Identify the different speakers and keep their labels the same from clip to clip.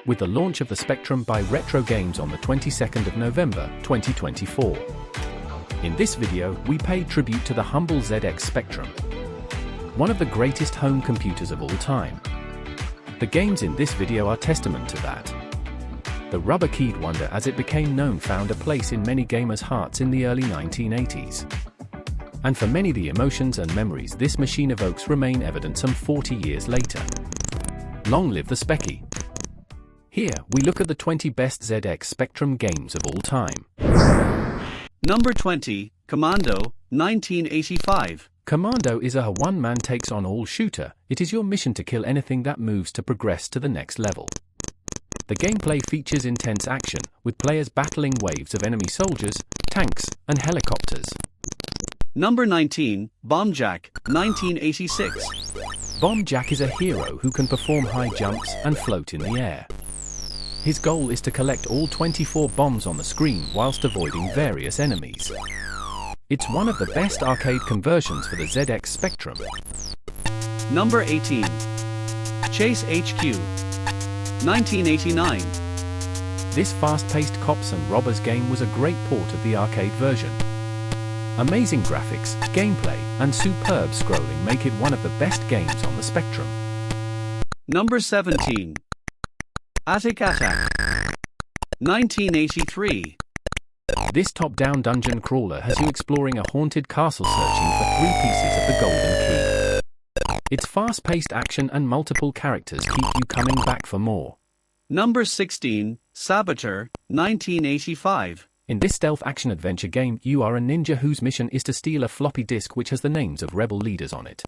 Speaker 1: with the launch of the Spectrum by RetroGames on the 22nd of November, 2024. In this video, we pay tribute to the humble ZX Spectrum, one of the greatest home computers of all time. The games in this video are testament to that. The rubber-keyed wonder, as it became known, found a place in many gamers' hearts in the early 1980s. And for many, the emotions and memories this machine evokes remain evident some 40 years later. Long live the Specky! Here, we look at the 20 best ZX Spectrum games of all time.
Speaker 2: Number 20, Commando, 1985.
Speaker 1: Commando is a one-man takes-on-all shooter. It is your mission to kill anything that moves to progress to the next level. The gameplay features intense action, with players battling waves of enemy soldiers, tanks, and helicopters.
Speaker 2: Number 19, Bomb Jack, 1986.
Speaker 1: Bomb Jack is a hero who can perform high jumps and float in the air. His goal is to collect all 24 bombs on the screen whilst avoiding various enemies. It's one of the best arcade conversions for the ZX Spectrum.
Speaker 2: Number 18, Chase HQ, 1989.
Speaker 1: This fast-paced cops and robbers game was a great port of the arcade version. Amazing graphics, gameplay, and superb scrolling make it one of the best games on the Spectrum.
Speaker 2: Number 17, Atic Atac, 1983.
Speaker 1: This top-down dungeon crawler has you exploring a haunted castle searching for 3 pieces of the golden key. Its fast-paced action and multiple characters keep you coming back for more.
Speaker 2: Number 16, Saboteur, 1985.
Speaker 1: In this stealth action-adventure game, you are a ninja whose mission is to steal a floppy disk which has the names of rebel leaders on it.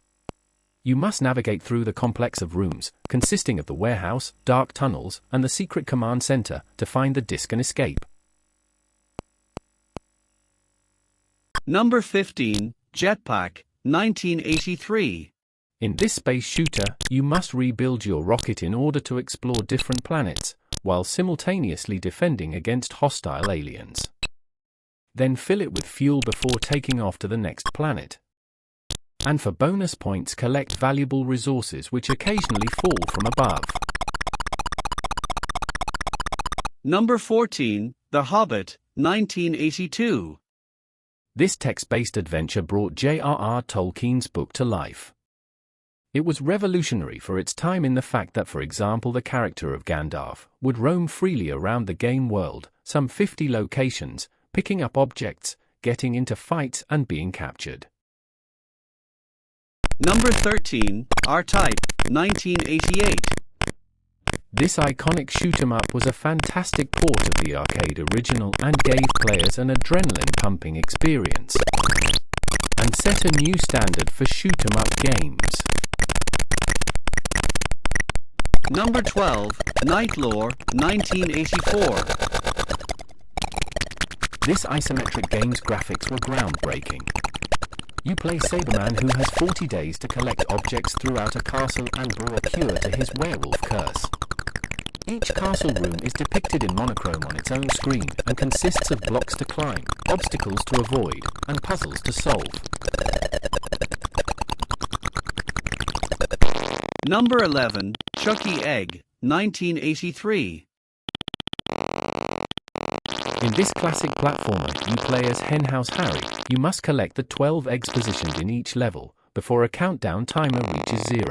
Speaker 1: You must navigate through the complex of rooms, consisting of the warehouse, dark tunnels, and the secret command center, to find the disk and escape.
Speaker 2: Number 15, Jetpack, 1983.
Speaker 1: In this space shooter, you must rebuild your rocket in order to explore different planets, while simultaneously defending against hostile aliens. Then fill it with fuel before taking off to the next planet. And for bonus points, collect valuable resources which occasionally fall from above.
Speaker 2: Number 14, The Hobbit, 1982.
Speaker 1: This text-based adventure brought J.R.R. Tolkien's book to life. It was revolutionary for its time in the fact that, for example, the character of Gandalf would roam freely around the game world, some 50 locations, picking up objects, getting into fights, and being captured.
Speaker 2: Number 13, R-Type, 1988.
Speaker 1: This iconic shoot-'em-up was a fantastic port of the arcade original and gave players an adrenaline-pumping experience, and set a new standard for shoot-'em-up games.
Speaker 2: Number 12, Nightlore, 1984.
Speaker 1: This isometric game's graphics were groundbreaking. You play Sabre Man, who has 40 days to collect objects throughout a castle and brew a cure to his werewolf curse. Each castle room is depicted in monochrome on its own screen and consists of blocks to climb, obstacles to avoid, and puzzles to solve.
Speaker 2: Number 11, Chuckie Egg, 1983.
Speaker 1: In this classic platformer, you play as Henhouse Harry. You must collect the 12 eggs positioned in each level before a countdown timer reaches 0.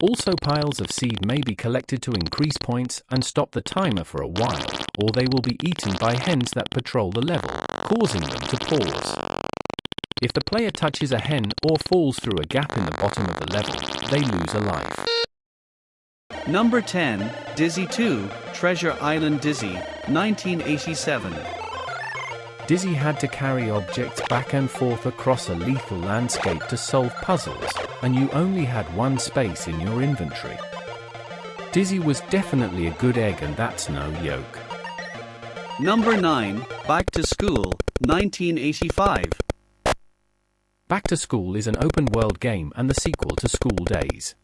Speaker 1: Also, piles of seed may be collected to increase points and stop the timer for a while, or they will be eaten by hens that patrol the level, causing them to pause. If the player touches a hen or falls through a gap in the bottom of the level, they lose a life.
Speaker 2: Number 10, Dizzy 2, Treasure Island Dizzy, 1987.
Speaker 1: Dizzy had to carry objects back and forth across a lethal landscape to solve puzzles, and you only had one space in your inventory. Dizzy was definitely a good egg, and that's no joke.
Speaker 2: Number 9, Back to School, 1985.
Speaker 1: Back to School is an open-world game and the sequel to School Days.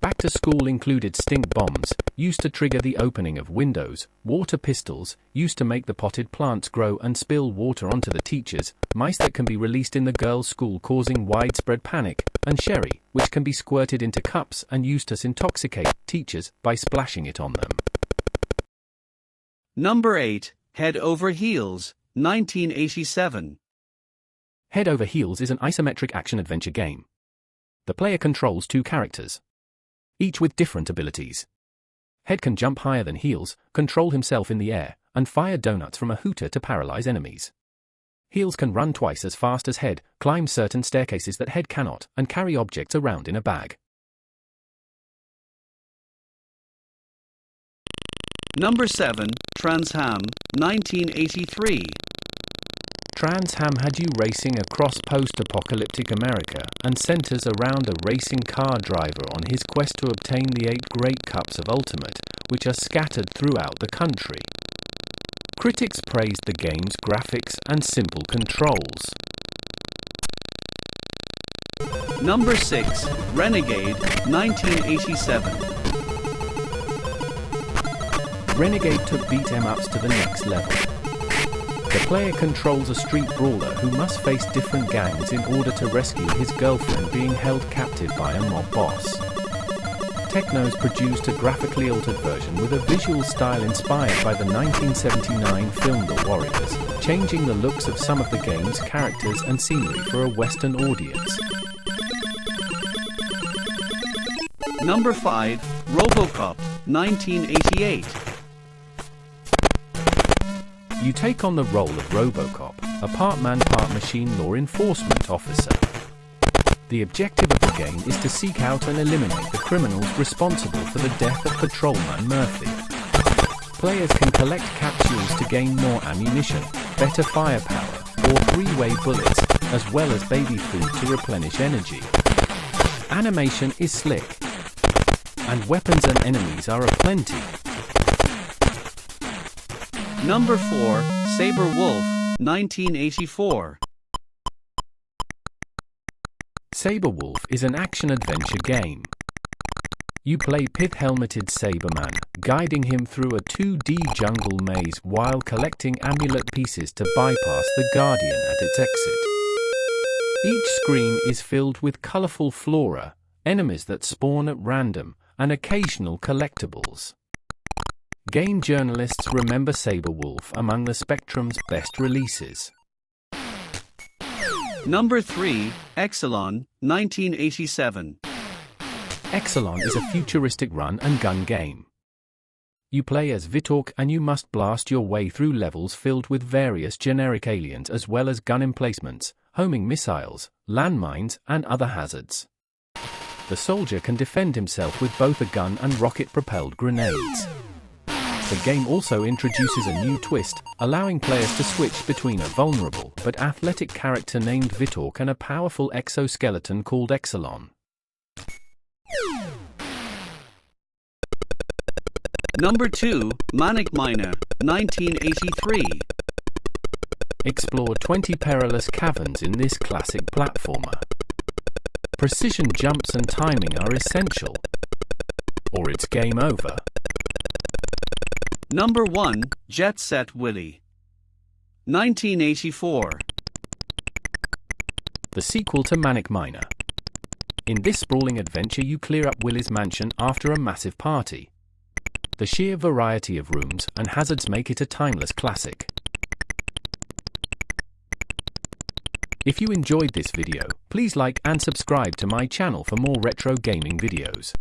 Speaker 1: Back to School included stink bombs, used to trigger the opening of windows, water pistols, used to make the potted plants grow and spill water onto the teachers, mice that can be released in the girls' school causing widespread panic, and sherry, which can be squirted into cups and used to intoxicate teachers by splashing it on them.
Speaker 2: Number 8, Head Over Heels, 1987.
Speaker 1: Head Over Heels is an isometric action-adventure game. The player controls 2 characters, each with different abilities. Head can jump higher than Heels, control himself in the air, and fire donuts from a hooter to paralyze enemies. Heels can run twice as fast as Head, climb certain staircases that Head cannot, and carry objects around in a bag.
Speaker 2: Number 7, Tranz Am, 1983.
Speaker 1: Tranz Am had you racing across post-apocalyptic America and centers around a racing car driver on his quest to obtain the 8 Great Cups of Ultimate, which are scattered throughout the country. Critics praised the game's graphics and simple controls.
Speaker 2: Number 6, Renegade, 1987.
Speaker 1: Renegade took beat 'em ups to the next level. The player controls a street brawler who must face different gangs in order to rescue his girlfriend being held captive by a mob boss. Technos produced a graphically altered version with a visual style inspired by the 1979 film The Warriors, changing the looks of some of the game's characters and scenery for a Western audience.
Speaker 2: Number 5, RoboCop, 1988.
Speaker 1: You take on the role of RoboCop, a part-man, part-machine law enforcement officer. The objective of the game is to seek out and eliminate the criminals responsible for the death of Patrolman Murphy. Players can collect capsules to gain more ammunition, better firepower, or 3-way bullets, as well as baby food to replenish energy. Animation is slick, and weapons and enemies are aplenty.
Speaker 2: Number 4, Sabre Wulf, 1984.
Speaker 1: Sabre Wulf is an action-adventure game. You play pith-helmeted Sabreman, guiding him through a 2D jungle maze while collecting amulet pieces to bypass the Guardian at its exit. Each screen is filled with colorful flora, enemies that spawn at random, and occasional collectibles. Game journalists remember Sabre Wulf among the Spectrum's best releases.
Speaker 2: Number 3, Exolon, 1987.
Speaker 1: Exolon is a futuristic run-and-gun game. You play as Vitork and you must blast your way through levels filled with various generic aliens as well as gun emplacements, homing missiles, landmines, and other hazards. The soldier can defend himself with both a gun and rocket-propelled grenades. The game also introduces a new twist, allowing players to switch between a vulnerable but athletic character named Vitork and a powerful exoskeleton called Exolon.
Speaker 2: Number 2, Manic Miner, 1983.
Speaker 1: Explore 20 perilous caverns in this classic platformer. Precision jumps and timing are essential, or it's game over.
Speaker 2: Number 1, Set Willy, 1984.
Speaker 1: The sequel to Manic Miner. In this sprawling adventure you clear up Willy's mansion after a massive party. The sheer variety of rooms and hazards make it a timeless classic. If you enjoyed this video, please like and subscribe to my channel for more retro gaming videos.